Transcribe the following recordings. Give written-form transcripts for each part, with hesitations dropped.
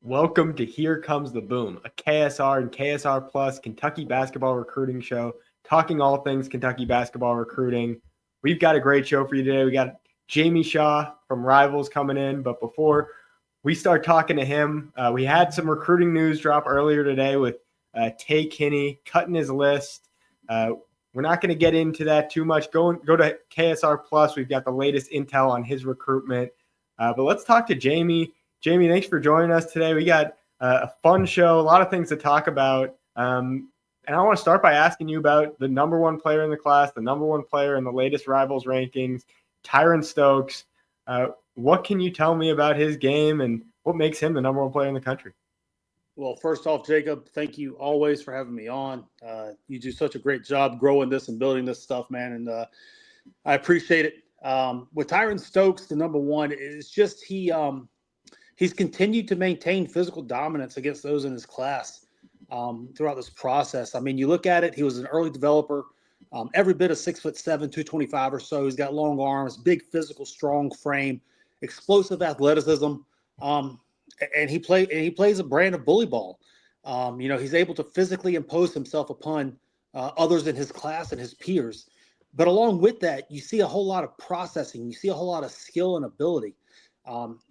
Welcome to Here Comes the Boom, a KSR and KSR Plus Kentucky basketball recruiting show, talking all things Kentucky basketball recruiting. We've got a great show for you today. We got Jamie Shaw from Rivals coming in, but before we start talking to him, we had some recruiting news drop earlier today with Tay Kinney cutting his list. We're not going to get into that too much. Go to KSR Plus. We've got the latest intel on his recruitment. But let's talk to Jamie. Jamie, thanks for joining us today. We got a fun show, a lot of things to talk about. And I want to start by asking you about the number one player in the class, the number one player in the latest Rivals rankings, Tyran Stokes. What can you tell me about his game and what makes him the number one player in the country? Well, first off, Jacob, thank you always for having me on. You do such a great job growing this and building this stuff, man, and I appreciate it. With Tyran Stokes, the number one, is just he's continued to maintain physical dominance against those in his class throughout this process. I mean, you look at it, he was an early developer, every bit of 6'7", 225 or so. He's got long arms, big physical, strong frame, explosive athleticism, and he plays a brand of bully ball. He's able to physically impose himself upon others in his class and his peers. But along with that, you see a whole lot of processing. You see a whole lot of skill and ability.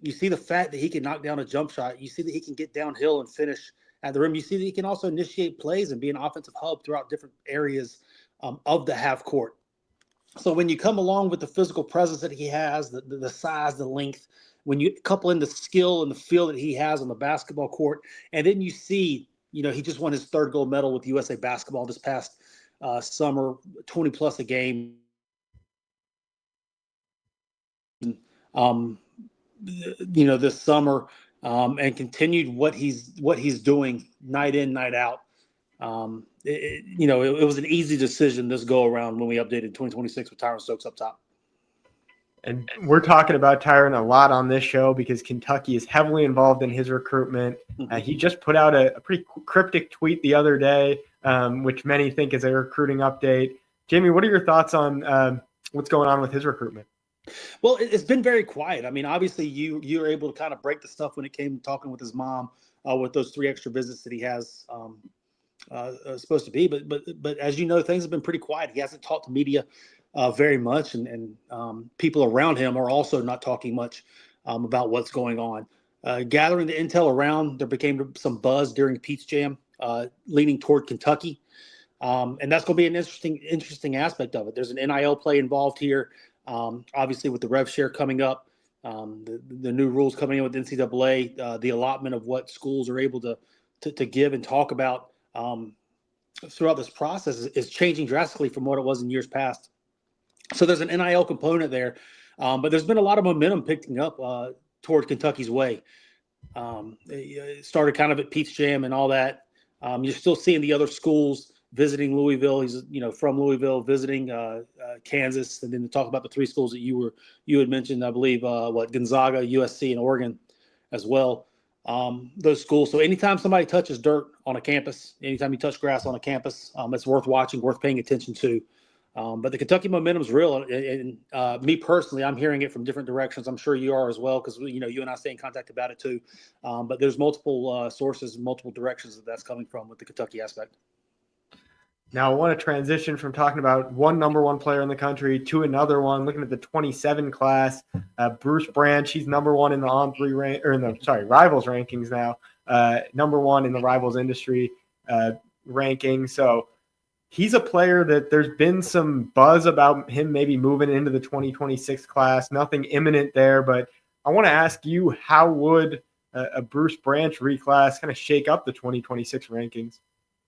You see the fact that he can knock down a jump shot. You see that he can get downhill and finish at the rim. You see that he can also initiate plays and be an offensive hub throughout different areas of the half court. So when you come along with the physical presence that he has, the size, the length, when you couple in the skill and the feel that he has on the basketball court, and then you see, he just won his third gold medal with USA basketball this past summer, 20 plus a game. This summer, and continued what he's doing night in, night out. It was an easy decision this go around when we updated 2026 with Tyran Stokes up top. And we're talking about Tyran a lot on this show because Kentucky is heavily involved in his recruitment. He just put out a pretty cryptic tweet the other day, which many think is a recruiting update. Jamie, what are your thoughts on what's going on with his recruitment? Well, it's been very quiet. I mean, obviously, you were able to kind of break the stuff when it came to talking with his mom with those 3 extra visits that he has supposed to be. But as you know, things have been pretty quiet. He hasn't talked to media very much, and people around him are also not talking much about what's going on. Gathering the intel around, there became some buzz during Pete's Jam, leaning toward Kentucky, and that's going to be an interesting aspect of it. There's an NIL play involved here. Obviously, with the rev share coming up, the new rules coming in with NCAA, the allotment of what schools are able to give and talk about throughout this process is changing drastically from what it was in years past. So there's an NIL component there, but there's been a lot of momentum picking up toward Kentucky's way. It started kind of at Pete's Jam and all that. You're still seeing the other schools visiting Louisville. He's from Louisville, visiting Kansas, and then to talk about the 3 schools that you had mentioned, I believe, Gonzaga, USC, and Oregon as well. Those schools. So anytime somebody touches dirt on a campus, anytime you touch grass on a campus, it's worth watching, worth paying attention to. But the Kentucky momentum is real, and me personally, I'm hearing it from different directions. I'm sure you are as well, because you and I stay in contact about it too. But there's multiple sources, multiple directions that's coming from with the Kentucky aspect. Now, I want to transition from talking about one number one player in the country to another one. Looking at the 27 class, Bruce Branch. He's number one in the Rivals rankings now. Number one in the Rivals industry ranking. So he's a player that there's been some buzz about him maybe moving into the 2026 class. Nothing imminent there, but I want to ask you, how would a Bruce Branch reclass kind of shake up the 2026 rankings?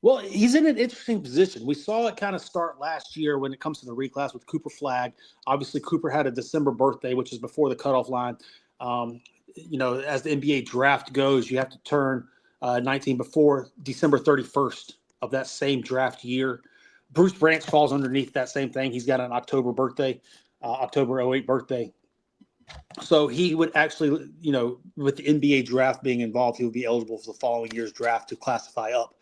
Well, he's in an interesting position. We saw it kind of start last year when it comes to the reclass with Cooper Flagg. Obviously, Cooper had a December birthday, which is before the cutoff line. As the NBA draft goes, you have to turn 19 before December 31st of that same draft year. Bruce Branch falls underneath that same thing. He's got an October birthday, October 08 birthday. So he would actually, with the NBA draft being involved, he would be eligible for the following year's draft to classify up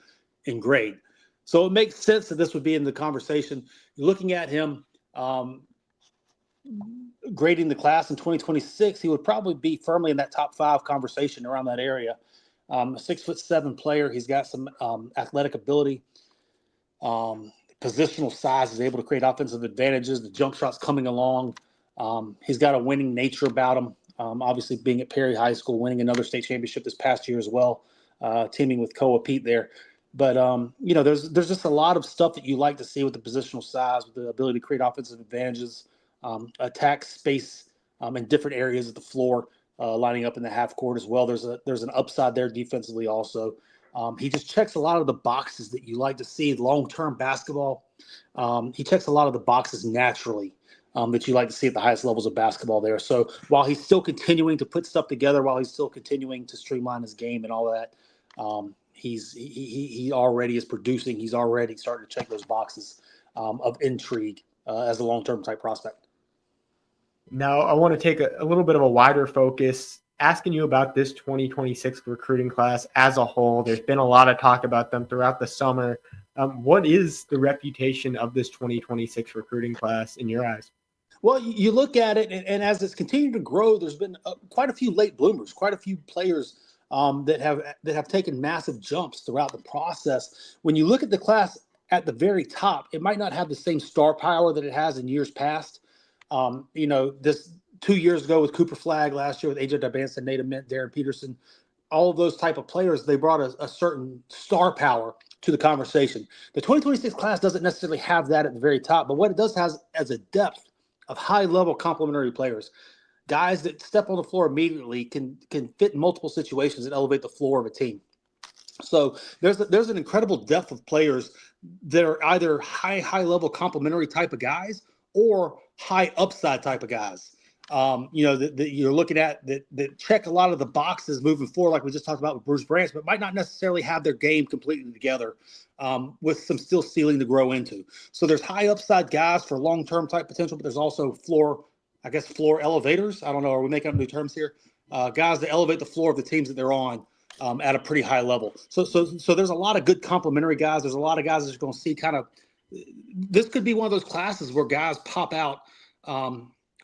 in grade. So it makes sense that this would be in the conversation. Looking at him grading the class in 2026, he would probably be firmly in that top 5 conversation around that area. 6'7" player. He's got some athletic ability. Positional size, is able to create offensive advantages. The jump shot's coming along. He's got a winning nature about him. Obviously, being at Perry High School, winning another state championship this past year as well, teaming with Koa Pete there. But there's just a lot of stuff that you like to see with the positional size, with the ability to create offensive advantages, attack space in different areas of the floor, lining up in the half court as well. There's an upside there defensively also. He just checks a lot of the boxes that you like to see long-term basketball. He checks a lot of the boxes naturally that you like to see at the highest levels of basketball there. So while he's still continuing to put stuff together, while he's still continuing to streamline his game and all that, he already is producing. He's already starting to check those boxes of intrigue as a long-term type prospect. Now, I want to take a little bit of a wider focus, asking you about this 2026 recruiting class as a whole. There's been a lot of talk about them throughout the summer. What is the reputation of this 2026 recruiting class in your eyes? Well, you look at it, and as it's continued to grow, there's been quite a few late bloomers, quite a few players that have taken massive jumps throughout the process. When you look at the class at the very top, it might not have the same star power that it has in years past. This 2 years ago with Cooper Flagg, last year with AJ Dabanson, Nate Ament, Darren Peterson, all of those type of players, they brought a certain star power to the conversation. The 2026 class doesn't necessarily have that at the very top, but what it does has as a depth of high-level complementary players, guys that step on the floor immediately, can fit in multiple situations and elevate the floor of a team. So there's an incredible depth of players that are either high-level complementary type of guys or high upside type of guys. That you're looking at that check a lot of the boxes moving forward, like we just talked about with Bruce Branch, but might not necessarily have their game completely together, with some still ceiling to grow into. So there's high upside guys for long-term type potential, but there's also floor elevators. I don't know. Are we making up new terms here? Guys that elevate the floor of the teams that they're on at a pretty high level. So there's a lot of good complementary guys. There's a lot of guys that you're going to see kind of. This could be one of those classes where guys pop out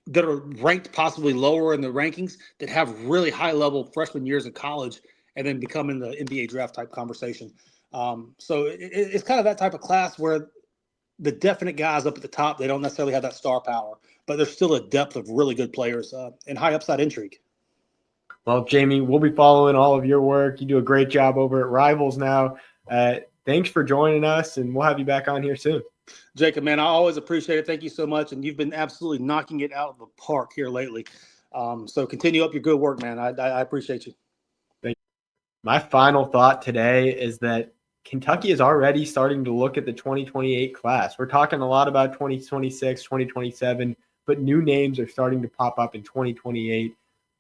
that are ranked possibly lower in the rankings that have really high level freshman years in college and then become in the NBA draft type conversation. So it's kind of that type of class where the definite guys up at the top, they don't necessarily have that star power, but there's still a depth of really good players and high upside intrigue. Well, Jamie, we'll be following all of your work. You do a great job over at Rivals now. Thanks for joining us, and we'll have you back on here soon. Jacob, man, I always appreciate it. Thank you so much. And you've been absolutely knocking it out of the park here lately. So continue up your good work, man. I appreciate you. Thank you. My final thought today is that Kentucky is already starting to look at the 2028 class. We're talking a lot about 2026, 2027, but new names are starting to pop up in 2028.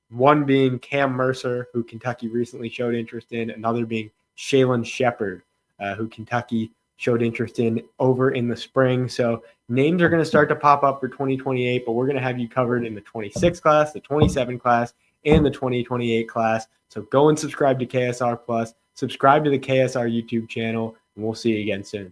One being Cam Mercer, who Kentucky recently showed interest in. Another being Shaylin Shepard, who Kentucky showed interest in over in the spring. So names are going to start to pop up for 2028, but we're going to have you covered in the 26 class, the 27 class, and the 2028 class. So go and subscribe to KSR Plus, subscribe to the KSR YouTube channel, and we'll see you again soon.